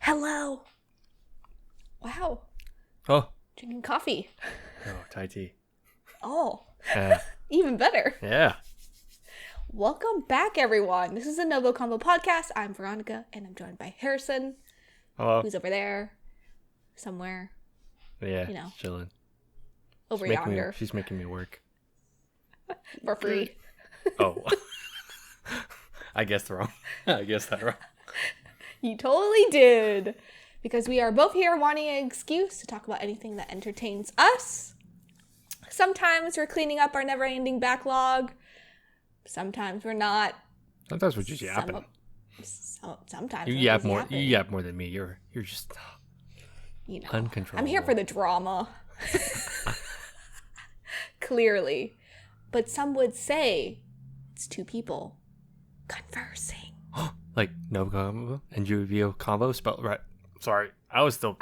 Hello. Wow. Oh. Drinking coffee. Oh, Thai tea. Oh. Yeah. Even better. Yeah. Welcome back, everyone. This is a Novo Combo podcast. I'm Veronica, and I'm joined by Harrison. Hello. Who's over there. Somewhere. Yeah, You know. chilling. Over yonder. She's making me work. For free. Oh. I guessed wrong. I guessed that wrong. You totally did. Because we are both here wanting an excuse to talk about anything that entertains us. Sometimes we're cleaning up our never-ending backlog. Sometimes we're not. Sometimes we're just yapping. Sometimes You we're yap just more. yapping. You yap more than me. You're just uncontrollable. I'm here for the drama. Clearly. But some would say it's two people conversing. Like no combo and UVO combo spelled right. Sorry, I was still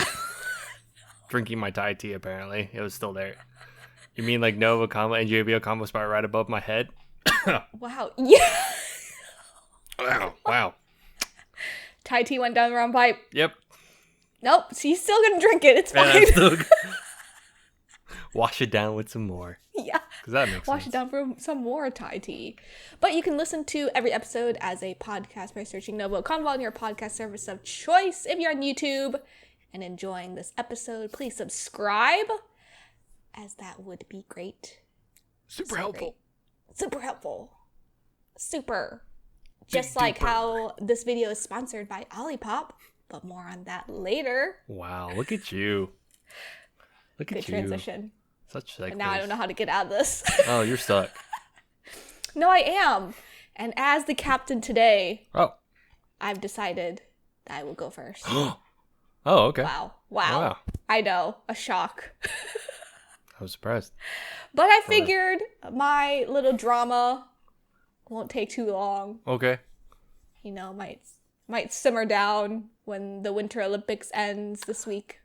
drinking my Thai tea. Apparently, it was still there. You mean like Nova combo and UVO combo spelled right above my head? Wow. Yeah. Wow. Thai tea went down the wrong pipe. Yep. Nope. She's still gonna drink it. It's And fine. I'm still wash it down with some more. Yeah. Because that makes Wash sense. it down for some more Thai tea. But you can listen to every episode as a podcast by searching Novo Convo on your podcast service of choice. If you're on YouTube and enjoying this episode, please subscribe, as that would be great. Super helpful. Great. Super helpful. Super. Just Big like duper. how this video is sponsored by Olipop, but more on that later. Wow, look at you. Look Good at you. transition. Such like. And now I don't know how to get out of this. Oh, you're stuck. No, I am. And as the captain today, Oh. I've decided that I will go first. Oh, okay. Wow. I know. A shock. I was surprised. But I figured my little drama won't take too long. Okay. You know, might simmer down when the Winter Olympics ends this week.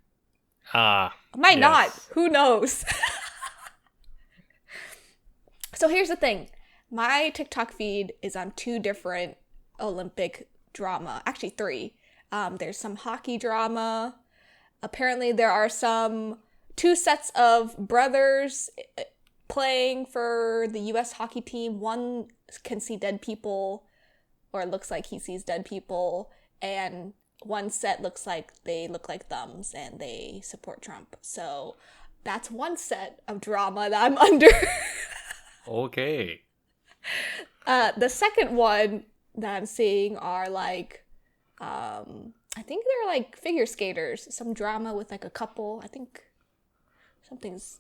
Might not. Who knows? So here's the thing. My TikTok feed is on two different Olympic drama. Actually, three. There's some hockey drama. Apparently, there are two sets of brothers playing for the U.S. hockey team. One can see dead people, or it looks like he sees dead people, and one set looks like they look like thumbs and they support Trump. So that's one set of drama that I'm under. Okay. The second one that I'm seeing are like, I think they're like figure skaters. Some drama with like a couple. I think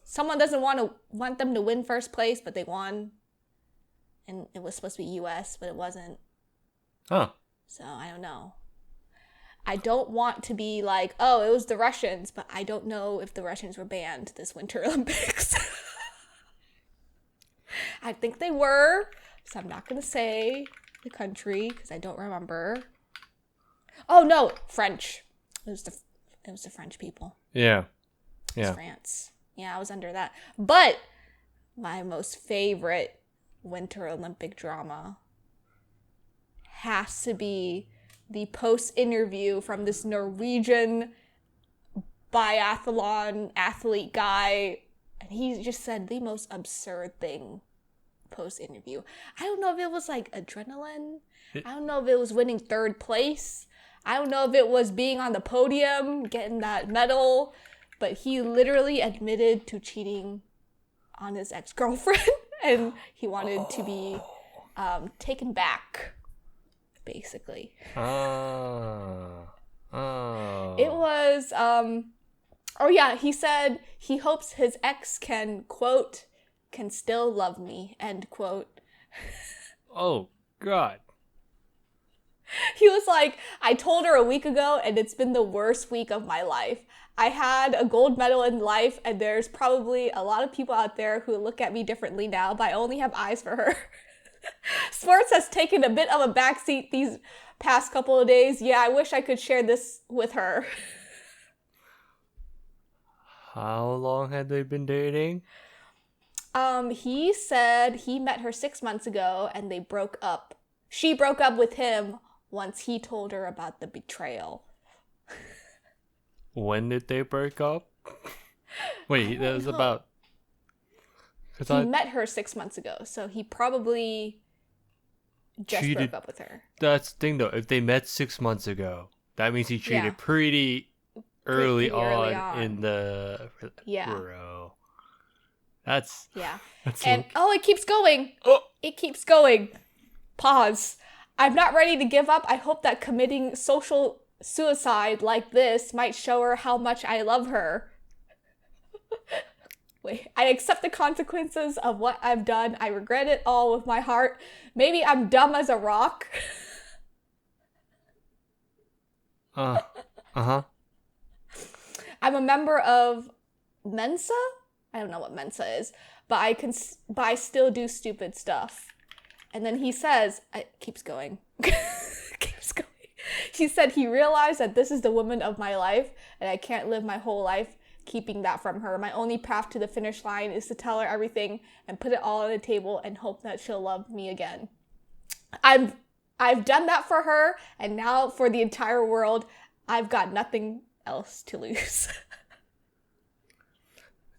someone doesn't want them to win first place, but they won. And it was supposed to be US, but it wasn't. Huh. So I don't know. I don't want to be like, oh, it was the Russians, but I don't know if the Russians were banned this Winter Olympics. I think they were, so I'm not going to say the country because I don't remember. Oh, no, French. It was the French people. Yeah. It was France. Yeah, I was under that. But my most favorite Winter Olympic drama has to be the post-interview from this Norwegian biathlon athlete guy. And he just said the most absurd thing post-interview. I don't know if it was like adrenaline. I don't know if it was winning third place. I don't know if it was being on the podium, getting that medal. But he literally admitted to cheating on his ex-girlfriend. And he wanted to be taken back, basically. Oh. It was, he said he hopes his ex can, quote, can still love me, end quote. Oh, God. He was like, I told her a week ago, and it's been the worst week of my life. I had a gold medal in life, and there's probably a lot of people out there who look at me differently now, but I only have eyes for her. Sports has taken a bit of a backseat these past couple of days. Yeah, I wish I could share this with her. How long had they been dating? He said he met her 6 months ago, and they broke up. She broke up with him once he told her about the betrayal. When did they break up? Wait, that was know. about. He met her 6 months ago, so he probably just cheated. broke up with her. That's the thing, though. If they met 6 months ago, that means he cheated Yeah. pretty early Pretty early on in the. Yeah. Bro. That's. Yeah. That's And it keeps going. Oh! It keeps going. Pause. I'm not ready to give up. I hope that committing social suicide like this might show her how much I love her. Wait, I accept the consequences of what I've done. I regret it all with my heart. Maybe I'm dumb as a rock. Uh-huh. I'm a member of Mensa? I don't know what Mensa is, but I still do stupid stuff. And then he says, it keeps going. Keeps going. He said he realized that this is the woman of my life and I can't live my whole life keeping that from her. My only path to the finish line is to tell her everything and put it all on the table and hope that she'll love me again. I've done that for her, and now for the entire world, I've got nothing else to lose.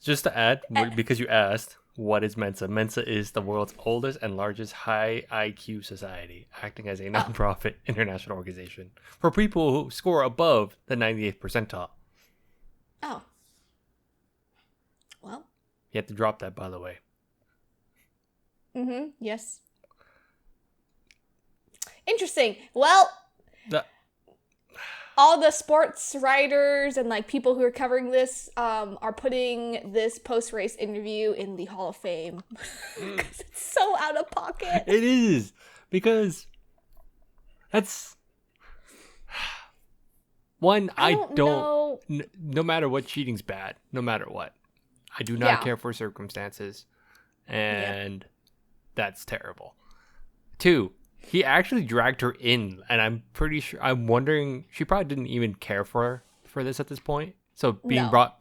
Just to add, because you asked, what is Mensa? Mensa is the world's oldest and largest high IQ society, acting as a nonprofit international organization for people who score above the 98th percentile. Oh. Well. You have to drop that, by the way. Mm-hmm. Yes. Interesting. Well, all the sports writers and like people who are covering this are putting this post-race interview in the Hall of Fame because it's so out of pocket. It is, because that's one. I don't know. No matter what, cheating's bad. No matter what, I do not care for circumstances, and that's terrible. 2. He actually dragged her in, and I'm pretty sure. I'm wondering, she probably didn't even care for this at this point. So being brought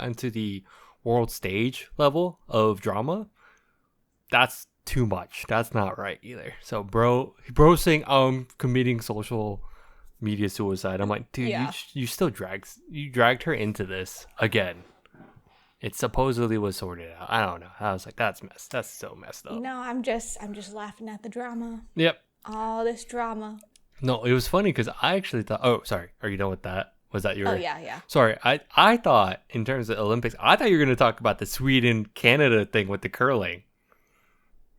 into the world stage level of drama, that's too much. That's not right either. So bro saying I'm committing social media suicide. I'm like, dude, you still dragged her into this again. It supposedly was sorted out. I don't know. I was like, that's so messed up. No, I'm just laughing at the drama. Yep. All this drama. No, it was funny because I actually thought. Oh, sorry. Are you done with that? Was that your? Oh yeah. Sorry, I thought in terms of Olympics, I thought you were going to talk about the Sweden Canada thing with the curling.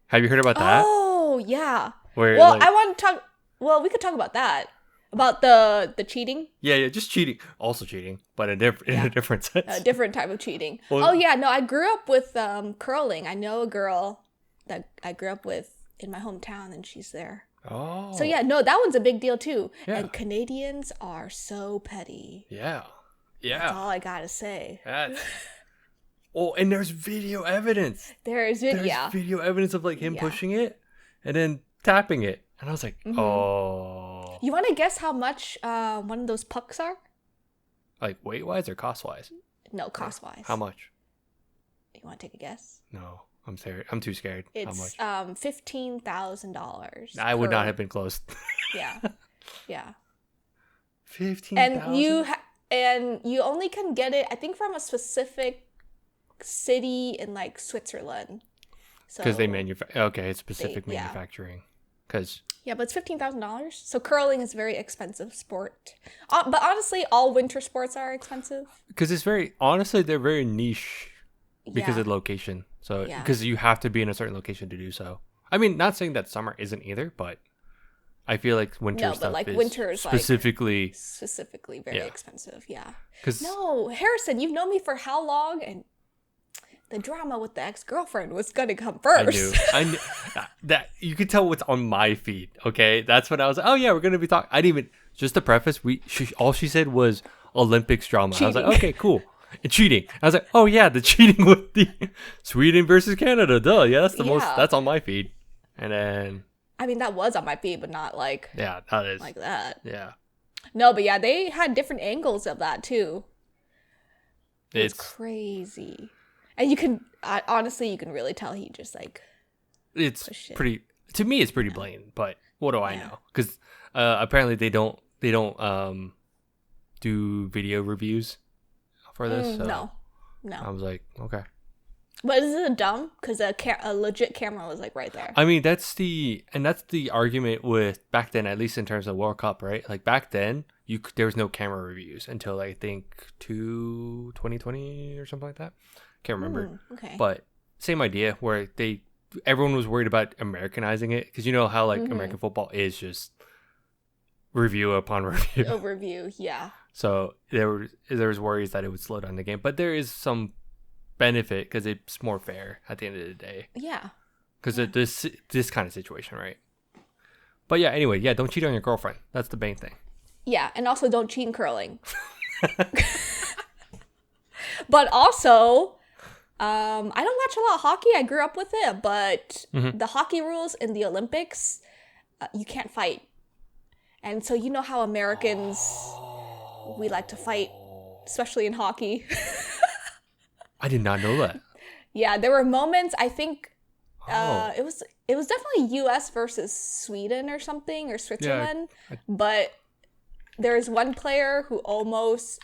Have you heard about that? Oh yeah. Where, well, I want to talk. Well, we could talk about that. About the cheating? Yeah, just cheating. Also cheating, but in a different sense. A different type of cheating. Well, I grew up with curling. I know a girl that I grew up with in my hometown, and she's there. Oh. So that one's a big deal too. Yeah. And Canadians are so petty. Yeah. That's all I gotta say. And there's video evidence. There's video evidence of like him pushing it and then tapping it. And I was like, oh. You want to guess how much one of those pucks are? Like weight-wise or cost-wise? No, cost-wise. How much? You want to take a guess? No, I'm scared. I'm too scared. It's how much? $15,000. I would not have been close. Yeah. $15,000. And you only can get it, I think, from a specific city in like Switzerland. Because they manufacture. Okay, it's specific manufacturing. Yeah, but it's $15,000. So curling is a very expensive sport. But honestly, all winter sports are expensive. Because they're very niche because of location. So because you have to be in a certain location to do so. I mean, not saying that summer isn't either, but I feel like winter stuff is specifically very expensive. Yeah. No, Harrison, you've known me for how long? And the drama with the ex-girlfriend was gonna come first. I knew that you could tell what's on my feed. Okay, that's when I was like, oh yeah, we're gonna be talking. I didn't even, just to preface, all she said was Olympics drama. Cheating. I was like, okay, cool. And cheating. I was like, oh yeah, the cheating with the Sweden versus Canada. Duh, yeah, that's the most. That's on my feed. And then, I mean, that was on my feed, but not like that is like that. Yeah. No, but they had different angles of that too. It's crazy. And you can really tell he just like. It's pretty. To me, it's pretty blatant. But what do I know? Because apparently they don't do video reviews for this. So No. I was like, okay. But is it dumb? Because a legit camera was like right there. I mean, that's the argument with back then, at least in terms of World Cup, right? Like back then, there was no camera reviews until I think 2020 or something like that. Can't remember. Okay. But same idea where everyone was worried about Americanizing it, because you know how like American football is just review upon review. Overview, yeah. So there was worries that it would slow down the game, but there is some benefit because it's more fair at the end of the day. Yeah. Because of this kind of situation, right? But yeah, anyway, yeah, don't cheat on your girlfriend. That's the main thing. Yeah, and also don't cheat in curling. But also, I don't watch a lot of hockey. I grew up with it, but the hockey rules in the Olympics, you can't fight. And so you know how Americans, we like to fight, especially in hockey. I did not know that. Yeah, there were moments, I think, it was definitely US versus Sweden or something, or Switzerland. Yeah, but there was one player who almost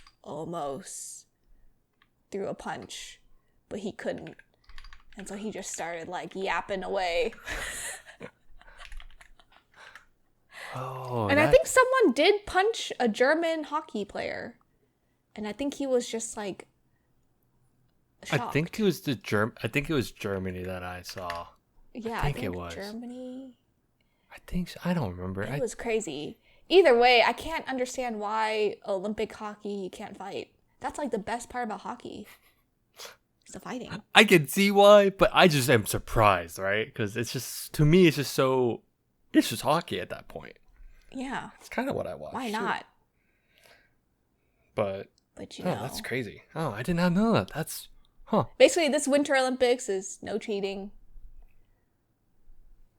threw a punch, but he couldn't. And so he just started like yapping away. And I think someone did punch a German hockey player. And I think he was just like shocked. I think it was Germany that I saw. Yeah, I think it was Germany. I think so. I don't remember. It was crazy. Either way, I can't understand why Olympic hockey you can't fight. That's like the best part about hockey. It's the fighting. I can see why, but I just am surprised, right? Because it's just, to me, it's just hockey at that point. Yeah. It's kind of what I watch. Why not? But you know. That's crazy. Oh, I did not know that. That's, Basically, this Winter Olympics is no cheating.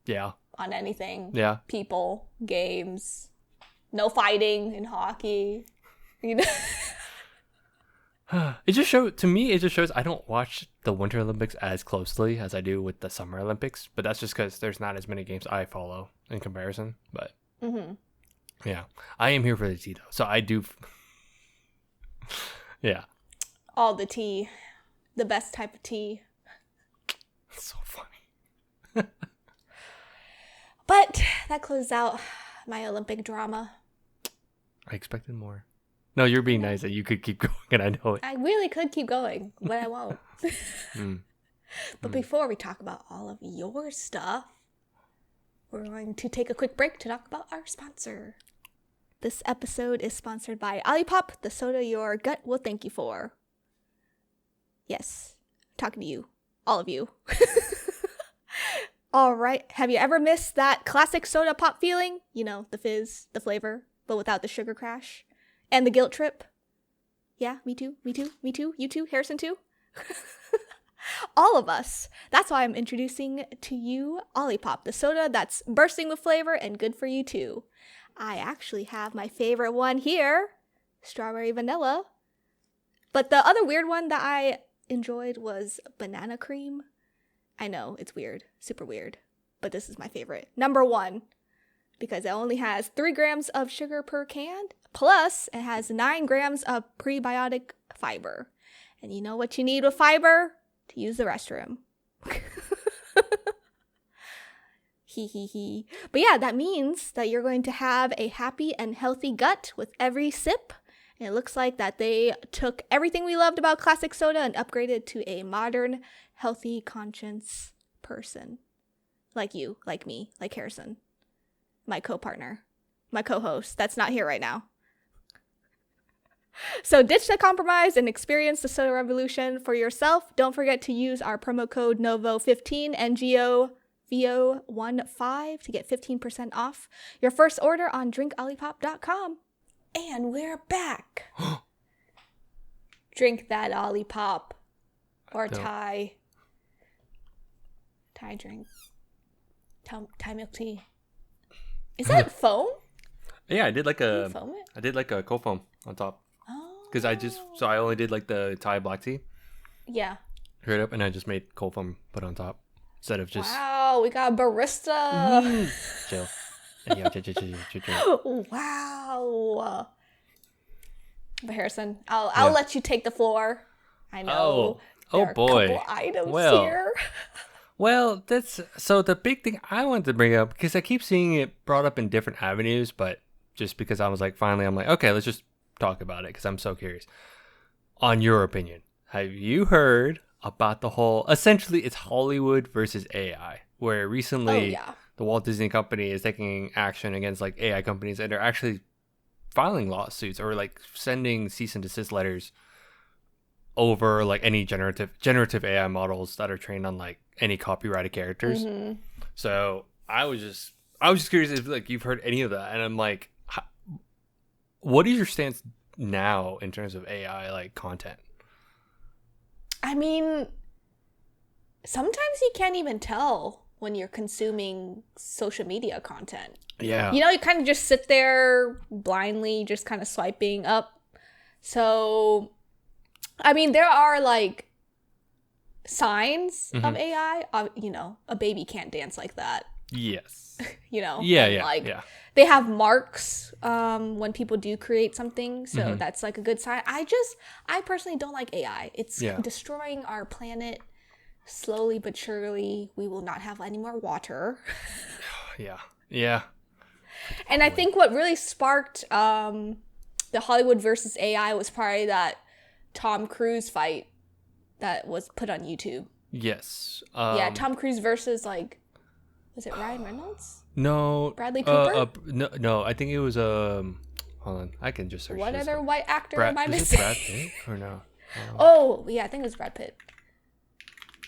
Yeah. On anything. Yeah. People, games, no fighting in hockey. You know? It just shows I don't watch the Winter Olympics as closely as I do with the Summer Olympics, but that's just because there's not as many games I follow in comparison. But yeah, I am here for the tea though, so I do. Yeah, all the tea, the best type of tea. It's so funny. But that closed out my Olympic drama. I expected more. No, you're being nice that you could keep going, and I know it. I really could keep going, but I won't. But before we talk about all of your stuff, we're going to take a quick break to talk about our sponsor. This episode is sponsored by Olipop, the soda your gut will thank you for. Yes, I'm talking to you, all of you. All right, have you ever missed that classic soda pop feeling? You know, the fizz, the flavor, but without the sugar crash. And the guilt trip. Yeah, me too. You too, Harrison too. All of us. That's why I'm introducing to you Olipop, the soda that's bursting with flavor and good for you too. I actually have my favorite one here, strawberry vanilla. But the other weird one that I enjoyed was banana cream. I know, it's weird, super weird, but this is my favorite. Number one, because it only has 3 grams of sugar per can, plus it has 9 grams of prebiotic fiber. And you know what you need with fiber? To use the restroom. Hee. But yeah, that means that you're going to have a happy and healthy gut with every sip. And it looks like that they took everything we loved about classic soda and upgraded to a modern, healthy conscience person. Like you, like me, like Harrison. My co-partner, my co-host that's not here right now. So ditch the compromise and experience the soda revolution for yourself. Don't forget to use our promo code NOVO15 NGOVO15 to get 15% off your first order on drinkolipop.com. And we're back. Drink that Olipop or Thai drink. Thai milk tea. Is that foam? Yeah, I did like a cold foam on top. Oh. Because I only did like the Thai black tea. Yeah. Straight up, and I just made cold foam put on top instead of just. Wow, we got a barista. Chill. Yeah. Wow. But Harrison, I'll let you take the floor. I know Oh there are a couple boy. items Well, here. well, that's so the big thing I wanted to bring up because I keep seeing it brought up in different avenues, but just because I was like, finally, I'm like, okay, let's just talk about it because I'm so curious. On your opinion, have you heard about the whole? Essentially, it's Hollywood versus AI, where Oh recently yeah. the Walt Disney Company is taking action against like AI companies, and they're actually filing lawsuits or like sending cease and desist letters over like any generative AI models that are trained on like any copyrighted characters. Mm-hmm. So I was just curious if like you've heard any of that, and I'm like, what is your stance now in terms of AI like content? I mean, sometimes you can't even tell when you're consuming social media content. Yeah, You know, you kind of just sit there blindly, just kind of swiping up. So, I mean, there are like signs of Mm-hmm. AI. You know, a baby can't dance like that. Yes. You know, Yeah, and yeah, like yeah. they have marks when people do create something, so Mm-hmm. that's like a good sign. I personally don't like AI. It's Yeah. destroying our planet slowly but surely. We will not have any more water. Yeah. Yeah. And I think what really sparked the Hollywood versus AI was probably that Tom Cruise fight that was put on YouTube. Yes. Yeah, Tom Cruise versus like, was it Ryan Reynolds? No. Bradley Cooper? No. No. I think it was Hold on. I can just search What this other up. white actor Brad. am I Is it missing? Brad Pitt or no? Oh, yeah, I think it was Brad Pitt.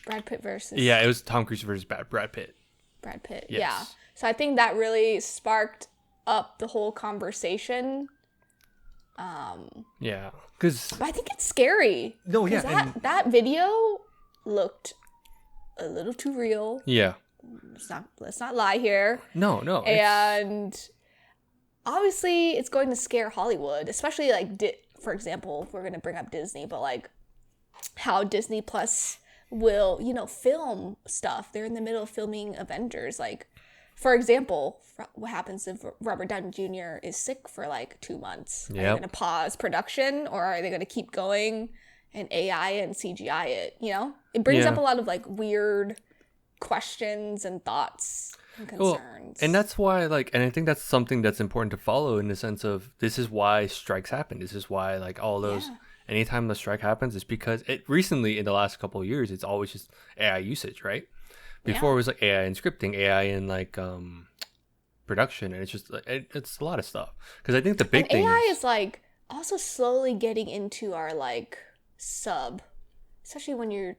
Brad Pitt versus Yeah, it was Tom Cruise versus Brad Pitt. Brad Pitt. Yeah. Yes. So I think that really sparked up the whole conversation. Yeah. Because But I think it's scary. no, 'Cause yeah, and that video looked a little too real. yeah. Let's not lie here. No, no. And obviously it's going to scare Hollywood, especially like for example, we're going to bring up Disney, but like how Disney Plus will, you know, film stuff. They're in the middle of filming Avengers. Like, for example, what happens if Robert Downey Jr. is sick for like 2 months? Are they Yep. going to pause production, or are they going to keep going and AI and CGI it? You know, it brings Yeah. up a lot of like weird questions and thoughts and Well, concerns. and that's why, like, and I think that's something that's important to follow in the sense of this is why strikes happen. This is why, like, all those, Yeah. anytime the strike happens, it's because it recently in the last couple of years, it's always just AI usage, right? Before Yeah. it was like AI in scripting, AI in like production, and it's just like it's a lot of stuff. Because I think the big And thing AI is, is like also slowly getting into our like sub, especially when you're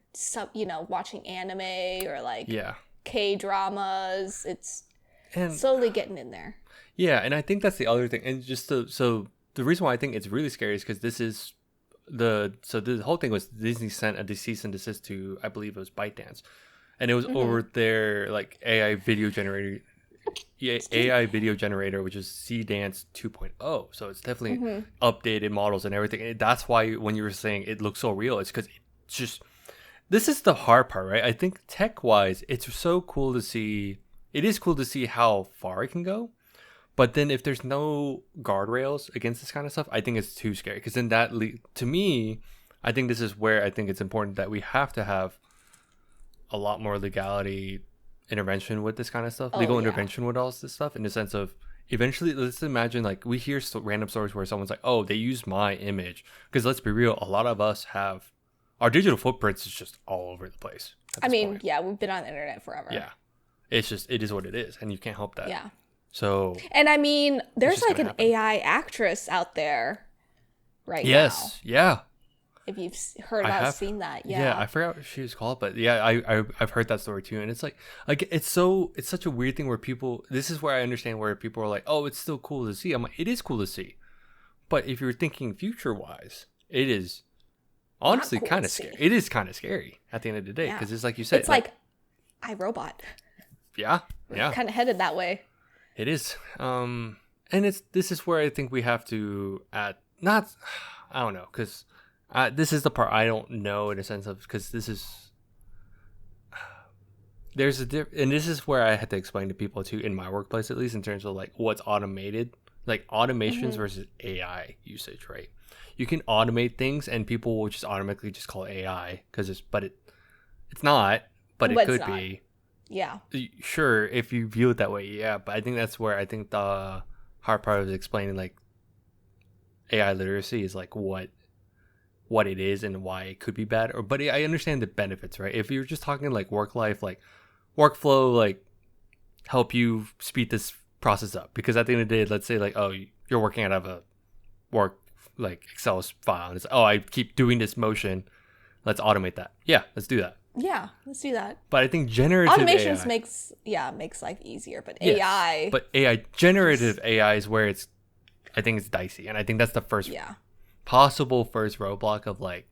you know, watching anime or like yeah, K dramas. It's and slowly getting in there. yeah, and I think that's the other thing, and just so the reason why I think it's really scary is because this is the whole thing was Disney sent a cease and desist to, I believe it was ByteDance, and it was over their like AI video generator, yeah, AI video generator, which is CDance 2.0. So it's definitely updated models and everything. And that's why when you were saying it looks so real, it's because it's just this is the hard part, right? I think tech wise, it's so cool to see. It is cool to see how far it can go. But then if there's no guardrails against this kind of stuff, I think it's too scary. Because then to me, I think this is where I think it's important that we have to have a lot more legality intervention with this kind of stuff, Oh, legal yeah. intervention with all this stuff, in the sense of eventually, let's imagine like we hear random stories where someone's like, oh, they used my image. Because let's be real, a lot of us have our digital footprints is just all over the place. At I this mean, point. yeah, we've been on the internet forever. Yeah, it's just it is what it is, and you can't help that. Yeah. So And I mean, there's just like gonna an happen. AI actress out there right yes, yeah. now. If you've heard I about, have seen that, yeah. I forgot what she was called, but yeah, I've heard that story too, and it's like it's such a weird thing where people. This is where I understand where people are like, oh, it's still cool to see. I'm like, it is cool to see, but if you're thinking future wise, it is honestly cool kind to of scary. see. It is kind of scary at the end of the day Yeah. because it's like you said, It's like iRobot. yeah, yeah, Kind of headed that way. it is. And this is where I think we have to add not, I don't know, because. This is the part I don't know in a sense of because this is there's and this is where I had to explain to people too, in my workplace at least, in terms of like what's automated, like automations versus AI usage, right? You can automate things and people will just automatically just call it AI because it's not, but it But it's could not. be. Yeah. Sure, if you view it that way, yeah. But I think that's where I think the hard part was explaining like AI literacy is like what it is and why it could be bad. Or but I understand the benefits, right? If you're just talking like work life, like workflow, like help you speed this process up. Because at the end of the day, let's say like, oh, you're working out of a work like Excel file, and it's oh, I keep doing this motion. Let's automate that. Yeah, let's do that. Yeah, let's do that. But I think generative Automations AI, makes life easier, but yes, AI. but AI generative AI is where I think it's dicey, and I think that's the first possible first roadblock of like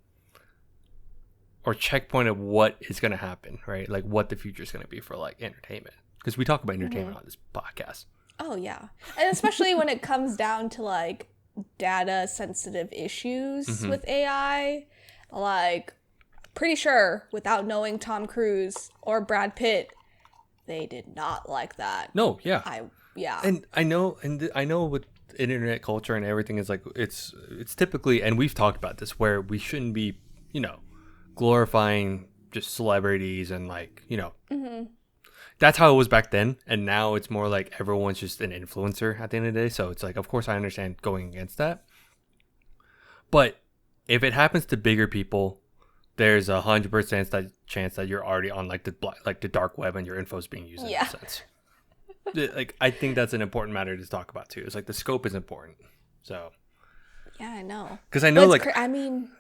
or checkpoint of what is going to happen, right? Like what the future is going to be for like entertainment, because we talk about entertainment on this podcast. Oh yeah, and especially when it comes down to like data sensitive issues with AI, like pretty sure without knowing Tom Cruise or Brad Pitt, they did not like that. No, yeah, And I know with internet culture and everything is like it's typically, and we've talked about this, where we shouldn't be, glorifying just celebrities and like, that's how it was back then, and now it's more like everyone's just an influencer at the end of the day. So it's like, of course I understand going against that, but if it happens to bigger people, there's 100% chance that you're already on like the dark web and your info is being used in that sense. Like I think that's an important matter to talk about too. It's like the scope is important. So yeah, I know, because I know like I don't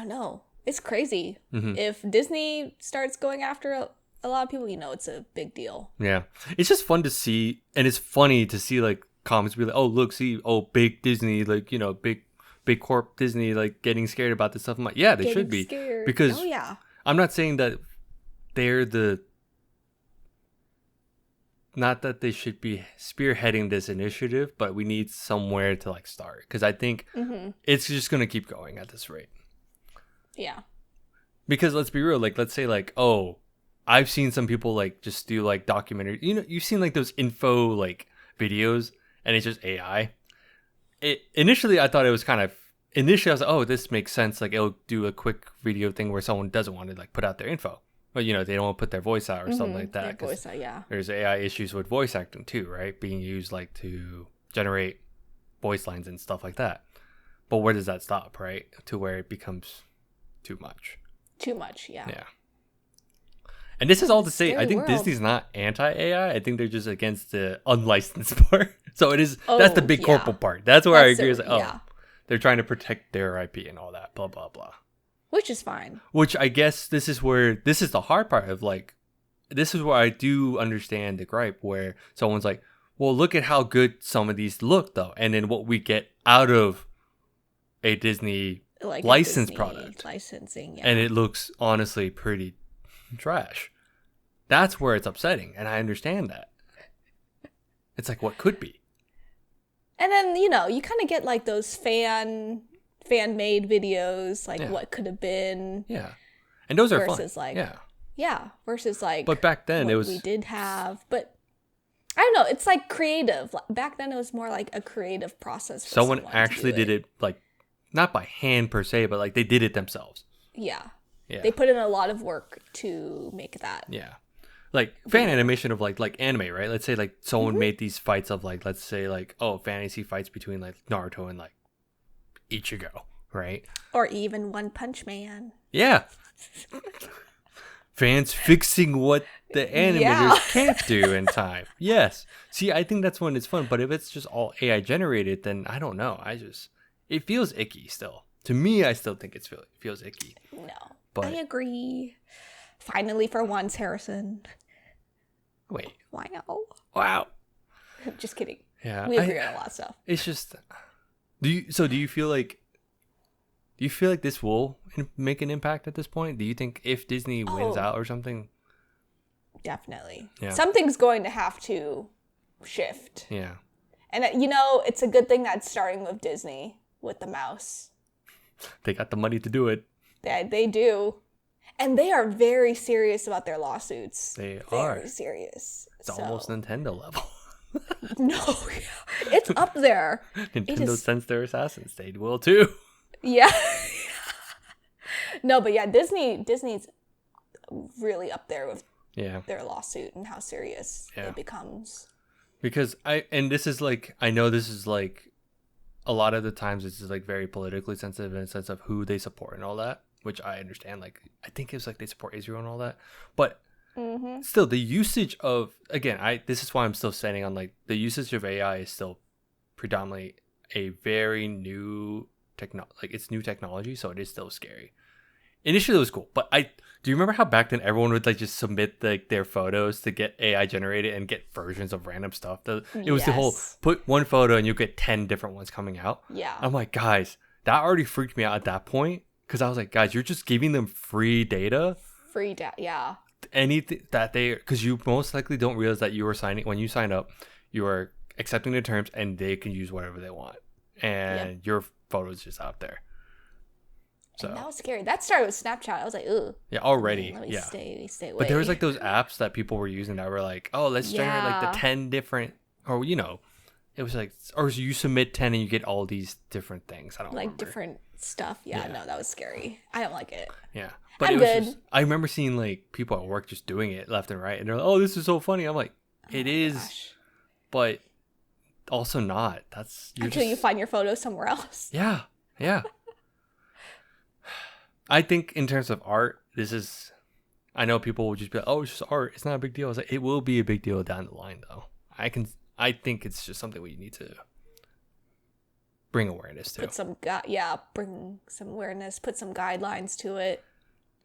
know, it's crazy. Mm-hmm. If Disney starts going after a lot of people, it's a big deal. Yeah, it's just fun to see, and it's funny to see like comments be like, oh look, see, oh big Disney, like big corp Disney like getting scared about this stuff. I'm like, yeah, they should be scared. because I'm not saying that they're not that they should be spearheading this initiative, but we need somewhere to like start, because I think it's just gonna keep going at this rate. Yeah. Because let's be real, like let's say like, oh, I've seen some people like just do like documentary. You've seen like those info like videos, and it's just AI. Initially I thought it was kind of. Initially I was like, oh, this makes sense. Like it'll do a quick video thing where someone doesn't want to like put out their info. But, they don't want to put their voice out or something like that. Their voice out, yeah. There's AI issues with voice acting too, right? Being used like to generate voice lines and stuff like that. But where does that stop, right? To where it becomes too much. Too much, yeah. Yeah. And this is all to say, I think world. Disney's not anti-AI. I think they're just against the unlicensed part. So it is, that's the big corporate part. That's where I agree. It's like, they're trying to protect their IP and all that, blah, blah, blah. Which is fine. Which I guess this is the hard part of like, this is where I do understand the gripe where someone's like, well, look at how good some of these look though. And then what we get out of a Disney like licensed product. Licensing, yeah. And it looks honestly pretty trash. That's where it's upsetting. And I understand that. It's like what could be. And then, you kind of get like those fan-made videos, like what could have been. Yeah. And those are versus fun. Like, yeah. Versus like. But back then it was. We did have, but I don't know. It's like creative. Back then it was more like a creative process. Someone actually did it like, not by hand per se, but like they did it themselves. Yeah. They put in a lot of work to make that. Yeah. Like fan animation of like anime, right? Let's say like someone made these fights of like, let's say like, oh, fantasy fights between like Naruto and like Ichigo, right? Or even One Punch Man. Yeah. Fans fixing what the animators can't do in time. Yes. See, I think that's when it's fun. But if it's just all AI generated, then I don't know. It feels icky still. To me, I still think it feels icky. No, but I agree. Finally, for once, Harrison. Wait. Wow. Just kidding. Yeah. We agree on a lot of stuff. It's just. Do you feel like this will make an impact at this point? Do you think if Disney wins out or something? Definitely. Yeah. Something's going to have to shift. Yeah. And it's a good thing that's starting with Disney with the mouse. They got the money to do it. They do. And they are very serious about their lawsuits. They very are. serious. It's almost Nintendo level. No, it's up there. Nintendo sends their assassins. They will too. Yeah. No, but yeah, Disney's really up there with their lawsuit and how serious it becomes. Because this is like, I know this is like, a lot of the times this is like very politically sensitive in the sense of who they support and all that, which I understand. Like, I think it's like they support Israel and all that, but still the usage of, again, this is why I'm still standing on like the usage of AI is still predominantly a very new it's new technology, so it is still scary. Initially it was cool, but do you remember how back then everyone would like just submit like their photos to get AI generated and get versions of random stuff? It was the whole put one photo and you get 10 different ones coming out. Yeah. I'm like, guys, that already freaked me out at that point, because I was like, guys, you're just giving them free data. Yeah. Anything that because you most likely don't realize that when you sign up, you are accepting the terms and they can use whatever they want, and your photo is just out there. So and that was scary. That started with Snapchat. I was like, ooh. Yeah, already. Let me stay away. But there was like those apps that people were using that were like, oh, let's generate like the 10 different, or it was like, or you submit 10 and you get all these different things. I don't remember. Different stuff. Yeah, no, that was scary. I don't like it. Yeah. But I'm good. I remember seeing like people at work just doing it left and right, and they're like, oh, this is so funny. I'm like, it is, gosh. But also not. Until you find your photo somewhere else. Yeah. I think in terms of art, I know people will just be like, oh, it's just art. It's not a big deal. I was like, it will be a big deal down the line, though. I think it's just something we need to bring awareness to. Bring some awareness, put some guidelines to it.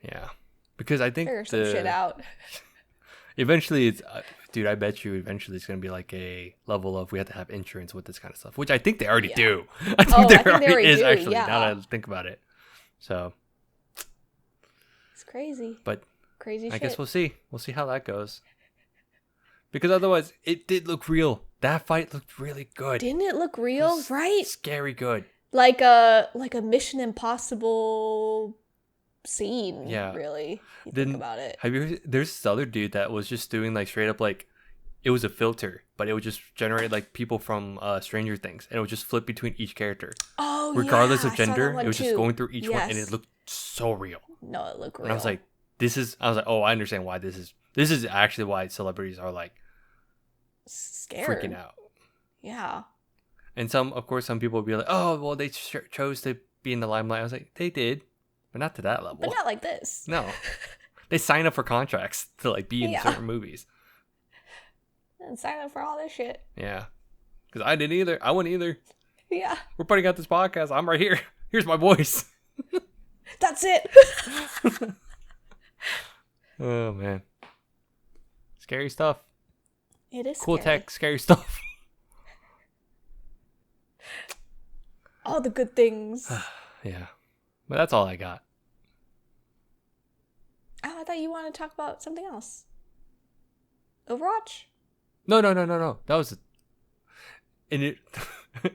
Yeah. Because I think figure some shit out. Eventually, I bet you eventually it's going to be like a level of we have to have insurance with this kind of stuff, which I think they already do. I think there already is, actually, now that I think about it. So. It's crazy. But crazy shit. I guess we'll see. We'll see how that goes. Because otherwise, it did look real. That fight looked really good. Didn't it look real? Right? Scary good. Like a Mission Impossible scene. Yeah. Really. Think about it. There's this other dude that was just doing like straight up like, it was a filter, but it would just generate like people from Stranger Things, and it would just flip between each character. Oh, regardless of gender, it was just going through each one, and it looked so real. No, it looked real. And I was like, oh, I understand why this is actually why celebrities are like scared, freaking out. Yeah. And some people would be like, oh, well, they chose to be in the limelight. I was like, they did, but not to that level. But not like this. No. They sign up for contracts to like be in certain movies. And sign up for all this shit. Yeah. Because I didn't either. I wouldn't either. Yeah. We're putting out this podcast. I'm right here. Here's my voice. That's it. Oh, man. Scary stuff. It is cool scary. tech, scary stuff. All the good things. Yeah. But that's all I got. Oh, I thought you wanted to talk about something else. Overwatch? No. That was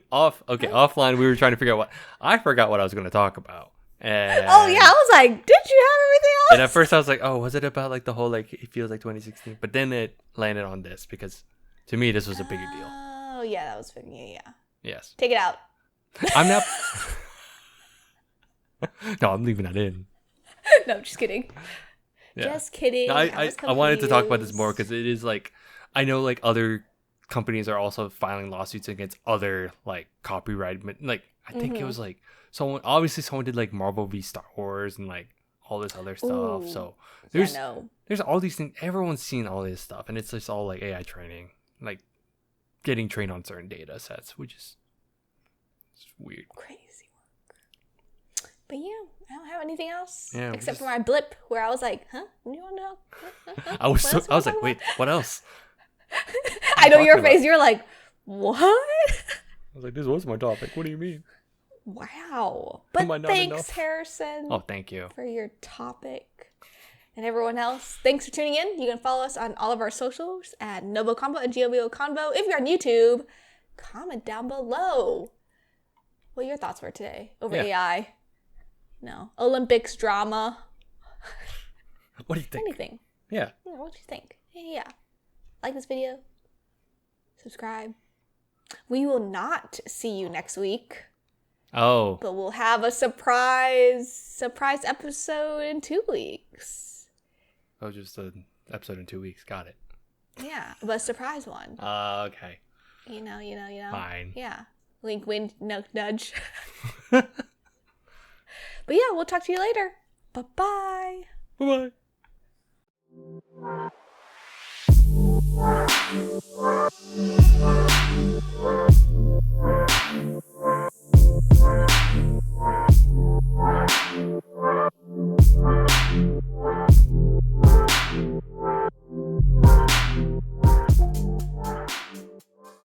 offline we were trying to figure out I forgot what I was going to talk about. And, oh yeah, I was like, did you have everything else? And at first I was like, oh, was it about like the whole like it feels like 2016? But then it landed on this because to me this was a bigger deal. Oh yeah, that was big. Yeah. Yes. Take it out. I'm not. No, I'm leaving that in. No, just kidding. Yeah. Just kidding. No, I wanted to talk about this more because it is like I know like other companies are also filing lawsuits against other like copyright, like I think it was like someone did like Marvel v Star Wars and like all this other stuff. Ooh. So there's all these things. Everyone's seen all this stuff, and it's just all like AI training, like getting trained on certain data sets, which is weird. Crazy work. But yeah, I don't have anything else except for my blip where I was like, huh? You want to know? I was like, wait, what else? I know your face. You're like, what? I was like, this was my topic. What do you mean? Wow. But thanks, Harrison. Oh, thank you. For your topic. And everyone else, thanks for tuning in. You can follow us on all of our socials at Novo Combo and GOVO Convo. If you're on YouTube, comment down below what your thoughts were today over AI. No. Olympics drama. What do you think? Anything. Yeah. Yeah, what do you think? Yeah. Like this video. Subscribe. We will not see you next week. Oh. But we'll have a surprise episode in 2 weeks. Oh, just an episode in 2 weeks. Got it. Yeah, but a surprise one. Okay. You know. Fine. Yeah. Wink, wink, nudge. But yeah, we'll talk to you later. Bye-bye. Bye-bye.